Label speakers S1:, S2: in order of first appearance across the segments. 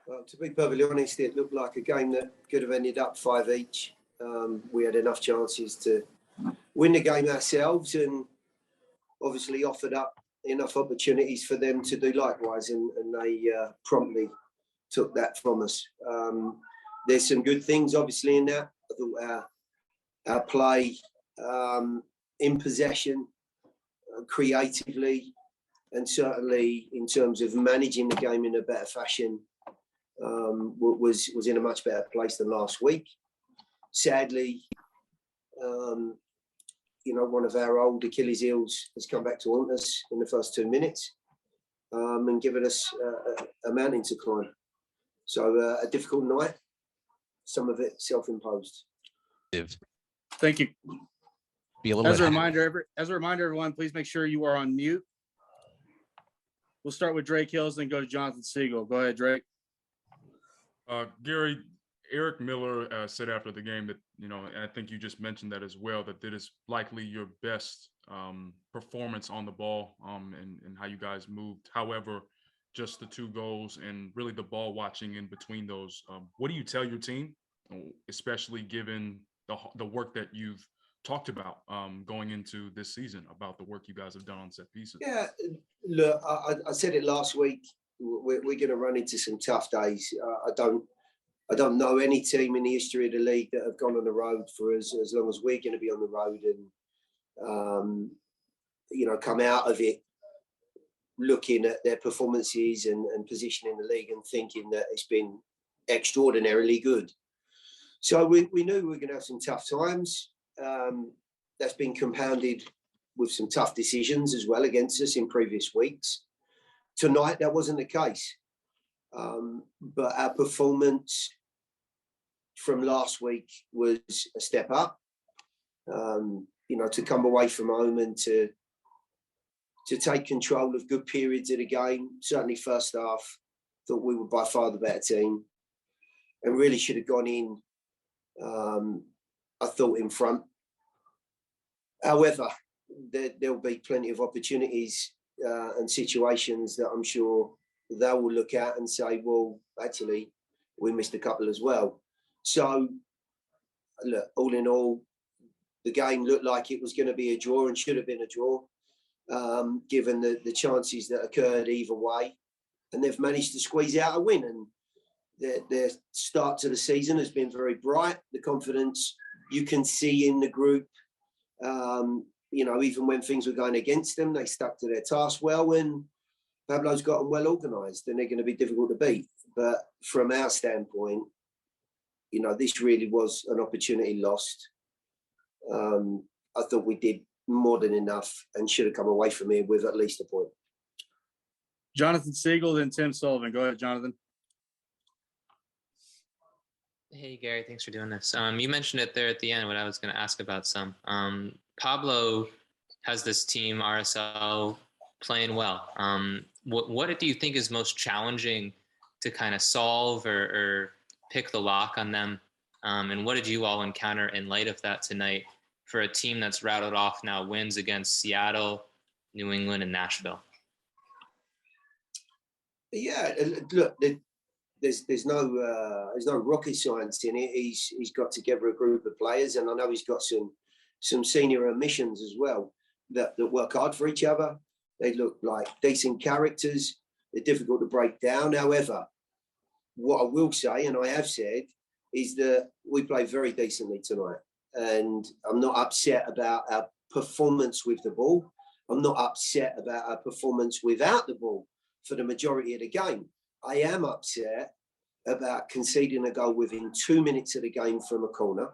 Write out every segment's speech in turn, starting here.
S1: Well, to be perfectly honest, it looked like a game that could have ended up 5 each. We had enough chances to win the game ourselves and obviously offered up enough opportunities for them to do likewise, and they promptly took that from us. There's some good things, obviously, in that. I thought our play in possession, creatively, and certainly in terms of managing the game in a better fashion, was in a much better place than last week. Sadly, one of our old Achilles heels has come back to haunt us in the first 2 minutes and given us a mountain to climb. So a difficult night, some of it self-imposed.
S2: Thank you. As a reminder, everyone, please make sure you are on mute. We'll start with Drake Hills, then go to Jonathan Siegel. Go ahead, Drake.
S3: Gary, Eric Miller said after the game that, and I think you just mentioned that as well, that it is likely your best performance on the ball and how you guys moved. However, just the 2 goals and really the ball watching in between those. What do you tell your team, especially given the work that you've talked about going into this season, about the work you guys have done on set pieces?
S1: Yeah, look, I said it last week. We're going to run into some tough days. I don't know any team in the history of the league that have gone on the road for as long as we're going to be on the road and come out of it looking at their performances and position in the league and thinking that it's been extraordinarily good. So we knew we were going to have some tough times. That's been compounded with some tough decisions as well against us in previous weeks. Tonight, that wasn't the case. But our performance from last week was a step up. To come away from home and to take control of good periods of the game. Certainly first half, thought we were by far the better team and really should have gone in, I thought, in front. However, there'll be plenty of opportunities and situations that I'm sure they will look at and say, well, actually, we missed a couple as well. So, look, all in all, the game looked like it was going to be a draw and should have been a draw, given the chances that occurred either way. And they've managed to squeeze out a win. And their start to the season has been very bright. The confidence you can see in the group, even when things were going against them, they stuck to their task well. And Pablo's got them well organised, and they're going to be difficult to beat. But from our standpoint, this really was an opportunity lost. I thought we did more than enough and should have come away from here with at least a point.
S2: Jonathan Siegel, then Tim Sullivan. Go ahead, Jonathan.
S4: Hey, Gary, thanks for doing this. You mentioned it there at the end, what I was going to ask about some. Pablo has this team, RSL, playing well. What do you think is most challenging to kind of solve or pick the lock on them? And what did you all encounter in light of that tonight for a team that's rattled off now wins against Seattle, New England, and Nashville?
S1: Yeah, look, there's no rocket science in it. He's got together a group of players, and I know he's got some senior missions as well that work hard for each other. They look like decent characters. They're difficult to break down. However, what I will say, and I have said, is that we played very decently tonight. And I'm not upset about our performance with the ball. I'm not upset about our performance without the ball for the majority of the game. I am upset about conceding a goal within 2 minutes of the game from a corner.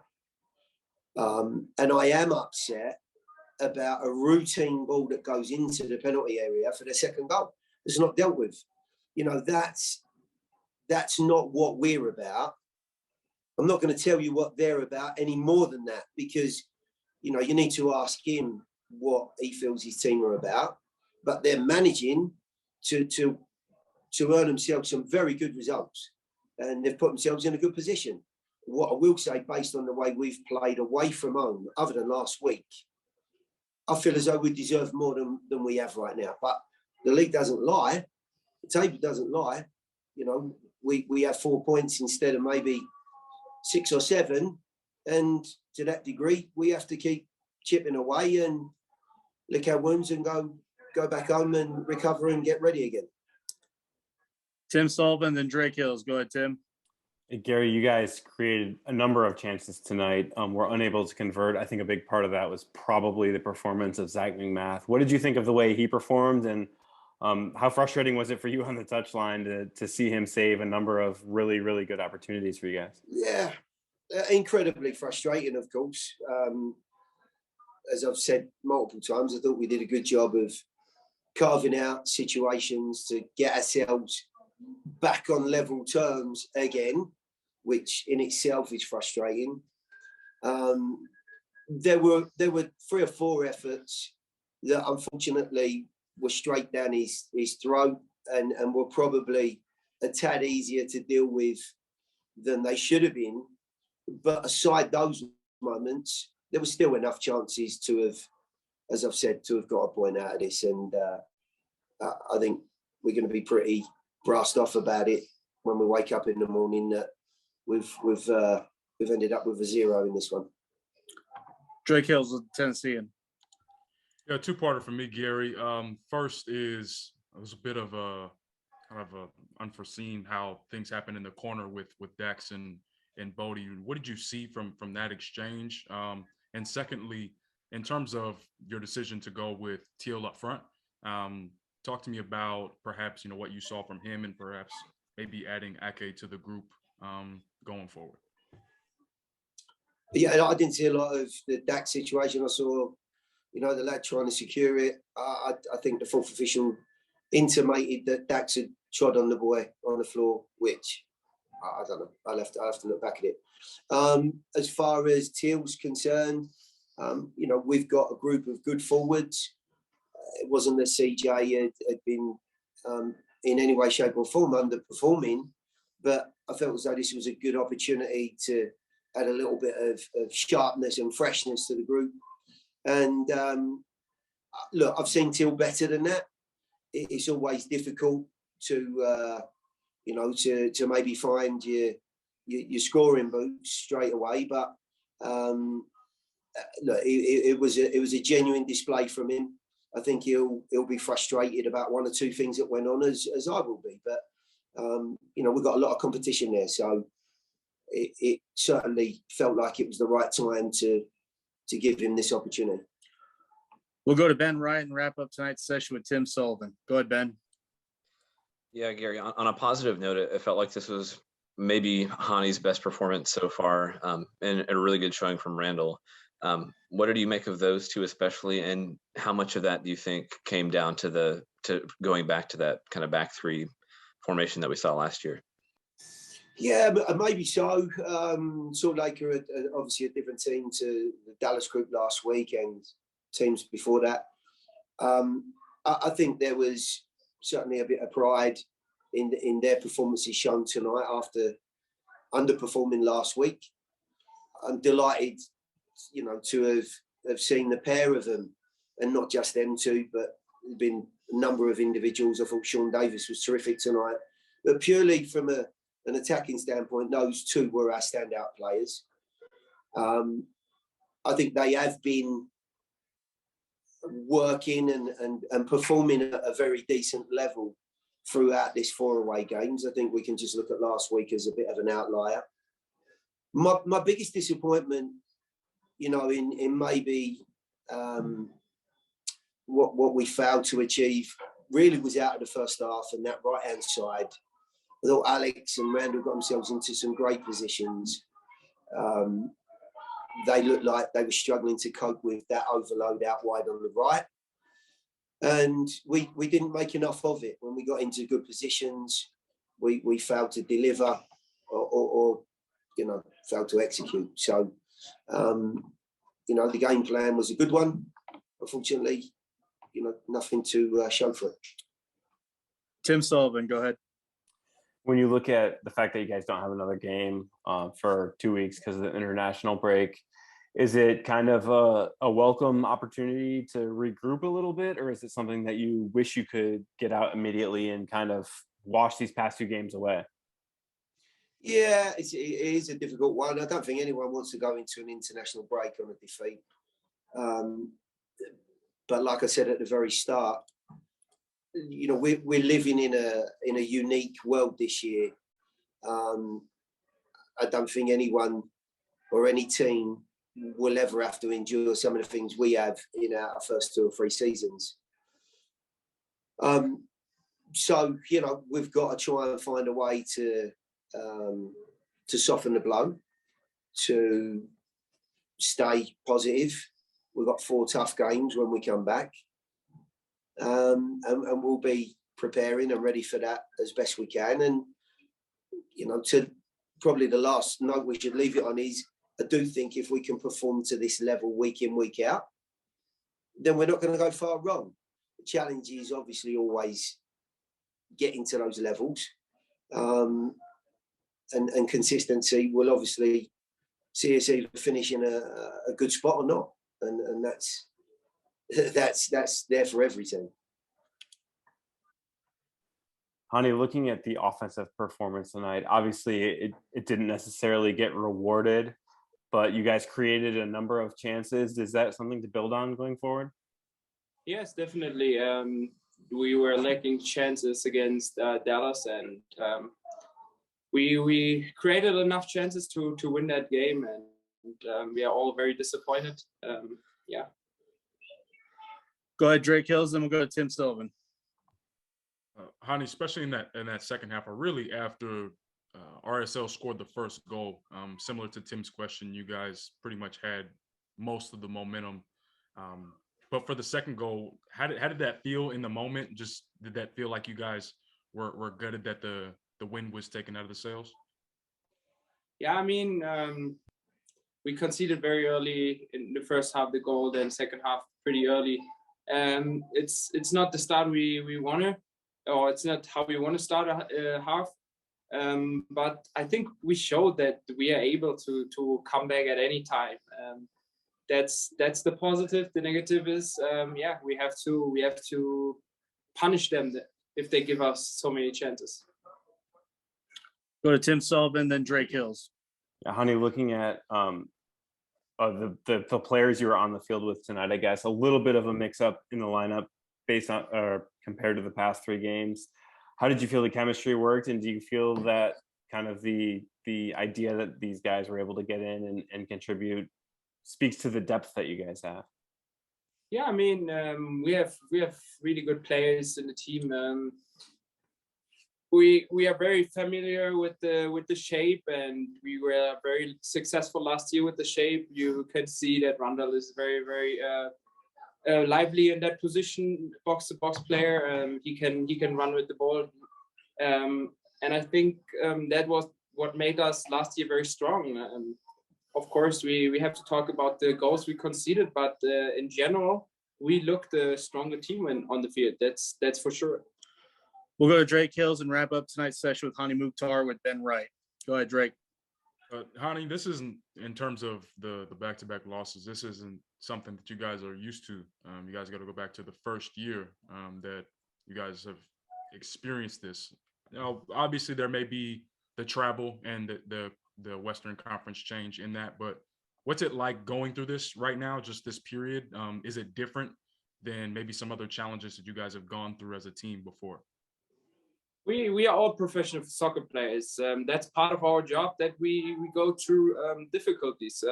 S1: And I am upset about a routine ball that goes into the penalty area for the second goal. It's not dealt with. That's not what we're about. I'm not going to tell you what they're about any more than that, because, you need to ask him what he feels his team are about. But they're managing to earn themselves some very good results, and they've put themselves in a good position. What I will say, based on the way we've played away from home, other than last week, I feel as though we deserve more than we have right now. But the league doesn't lie. The table doesn't lie. we have 4 points instead of maybe 6 or 7. And to that degree, we have to keep chipping away and lick our wounds and go back home and recover and get ready again.
S2: Tim Sullivan, then Drake Hills. Go ahead, Tim.
S5: Hey, Gary, you guys created a number of chances tonight. Were unable to convert. I think a big part of that was probably the performance of Zach McMath. What did you think of the way he performed, and how frustrating was it for you on the touchline to see him save a number of really, really good opportunities for you guys?
S1: Yeah, incredibly frustrating, of course. As I've said multiple times, I thought we did a good job of carving out situations to get ourselves back on level terms again, which in itself is frustrating. There were 3 or 4 efforts that unfortunately were straight down his throat and were probably a tad easier to deal with than they should have been. But aside those moments, there were still enough chances to have, as I've said, to have got a point out of this. And I think we're going to be pretty brassed off about it when we wake up in the morning that we've ended up with a 0 in this one.
S2: Drake Hills with Tennessean.
S3: Yeah, 2-parter for me, Gary. First is it was a bit of a kind of a unforeseen how things happen in the corner with Dax and Bodie. What did you see from that exchange? And secondly, in terms of your decision to go with Teal up front, talk to me about perhaps what you saw from him and perhaps maybe adding Ake to the group going forward.
S1: Yeah, I didn't see a lot of the Dax situation. I saw, the lad trying to secure it. I think the 4th official intimated that Dax had trod on the boy on the floor, which I don't know. I'll have to look back at it. As far as Teal's concerned, we've got a group of good forwards. It wasn't that CJ had been in any way, shape or form underperforming, but I felt as though this was a good opportunity to add a little bit of sharpness and freshness to the group. And look, I've seen Teal better than that. It's always difficult to maybe find your scoring boots straight away, but look, it was a genuine display from him. I think he'll be frustrated about 1 or 2 things that went on, as I will be. But we've got a lot of competition there, so it certainly felt like it was the right time to give him this opportunity.
S2: We'll go to Ben Wright and wrap up tonight's session with Tim Sullivan. Go ahead, Ben.
S6: Yeah, Gary, on a positive note, it felt like this was maybe Hany's best performance so far, and a really good showing from Randall. What did you make of those 2 especially, and how much of that do you think came down to going back to that kind of back 3 formation that we saw last year?
S1: Yeah, but maybe so. Salt Lake are obviously a different team to the Dallas group last week and teams before that. I think there was certainly a bit of pride in their performances shown tonight after underperforming last week. I'm delighted, to have seen the pair of them, and not just them 2, but there's been a number of individuals. I thought Sean Davis was terrific tonight, but purely from an attacking standpoint, those 2 were our standout players. I think they have been working and performing at a very decent level throughout this 4 away games. I think we can just look at last week as a bit of an outlier. My biggest disappointment, in maybe what we failed to achieve really was out of the first half, and that right-hand side. I thought Alex and Randall got themselves into some great positions. They looked like they were struggling to cope with that overload out wide on the right. And we didn't make enough of it. When we got into good positions, we failed to deliver or failed to execute. So, the game plan was a good one. Unfortunately, nothing to show for it.
S2: Tim Sullivan, go ahead.
S5: When you look at the fact that you guys don't have another game for 2 weeks because of the international break, is it kind of a welcome opportunity to regroup a little bit, or is it something that you wish you could get out immediately and kind of wash these past 2 games away?
S1: Yeah, it is a difficult one. I don't think anyone wants to go into an international break on a defeat. But like I said at the very start, you know, we're living in a unique world this year. I don't think anyone or any team will ever have to endure some of the things we have in our first 2 or 3 seasons. So, you know, we've got to try and find a way to soften the blow, to stay positive. We've got 4 tough games when we come back. And we'll be preparing and ready for that as best we can. And, you know, to probably the last note we should leave it on is, I do think if we can perform to this level week in, week out, then we're not going to go far wrong. The challenge is obviously always getting to those levels. And consistency will obviously see us either finish in a good spot or not. And that's there for every team.
S5: Hany, looking at the offensive performance tonight, obviously it didn't necessarily get rewarded, but you guys created a number of chances. Is that something to build on going forward?
S7: Yes, definitely. We were lacking chances against Dallas, and we created enough chances to win that game, and we are all very disappointed. Yeah.
S2: Go ahead, Drake Hills, then we'll go to Tim Sullivan.
S3: Hany, especially in that second half, or really after RSL scored the first goal, similar to Tim's question, you guys pretty much had most of the momentum. But for the second goal, how did that feel in the moment? Just did that feel like you guys were gutted that the wind was taken out of the sails?
S7: Yeah, I mean, we conceded very early in the first half the goal, then second half pretty early. It's not the start we wanted, or it's not how we want to start a half. But I think we showed that we are able to come back at any time. That's the positive. The negative is, yeah, we have to punish them if they give us so many chances.
S2: Go to Tim Sullivan, then Drake Hills.
S5: Yeah, Hany, looking at the players you were on the field with tonight, I guess a little bit of a mix-up in the lineup based on or compared to the past 3 games. How did you feel the chemistry worked, and do you feel that kind of the idea that these guys were able to get in and contribute speaks to the depth that you guys have?
S7: Yeah, I mean, we have really good players in the team. We are very familiar with the shape, and we were very successful last year with the shape. You can see that Randall is very, very lively in that position, box-to-box player. He can run with the ball, and I think that was what made us last year very strong. Of course, we have to talk about the goals we conceded, but in general, we looked a stronger team on the field. That's for sure.
S2: We'll go to Drake Hills and wrap up tonight's session with Hany Mukhtar with Ben Wright. Go ahead, Drake.
S3: Hany, this isn't, in terms of the back-to-back losses, this isn't something that you guys are used to. You guys got to go back to the first year that you guys have experienced this. Now, obviously, there may be the travel and the Western Conference change in that, but what's it like going through this right now, just this period? Is it different than maybe some other challenges that you guys have gone through as a team before?
S7: We are all professional soccer players. That's part of our job, that we go through difficulties.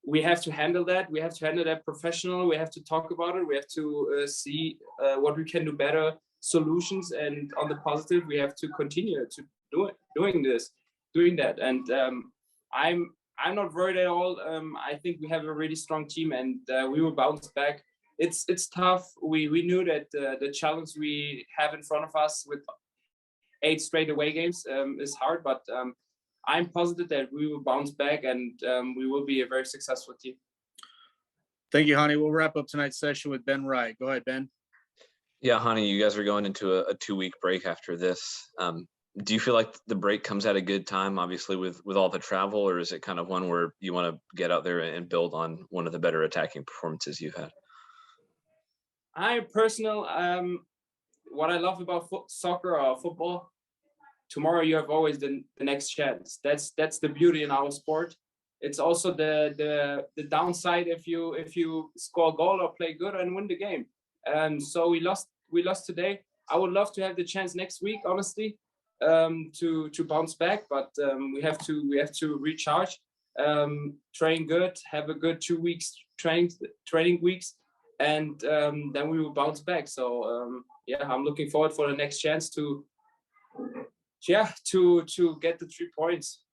S7: We have to handle that. We have to handle that professional. We have to talk about it. We have to see what we can do better, solutions, and on the positive, we have to continue to doing that. And I'm not worried at all. I think we have a really strong team, and we will bounce back. It's tough. We knew that the challenge we have in front of us with 8 straight away games is hard, but I'm positive that we will bounce back, and we will be a very successful team.
S2: Thank you, Hany. We'll wrap up tonight's session with Ben Wright. Go ahead, Ben.
S6: Yeah, Hany, you guys are going into a 2-week break after this. Do you feel like the break comes at a good time, obviously, with all the travel, or is it kind of one where you want to get out there and build on one of the better attacking performances you've had?
S7: What I love about soccer or football tomorrow you have always the next chance. That's the beauty in our sport. It's also the downside if you score a goal or play good and win the game. So we lost today. I would love to have the chance next week, honestly, to bounce back, but we have to recharge, train good, have a good 2 weeks training weeks, and then we will bounce back. So I'm looking forward for the next chance to get the 3 points.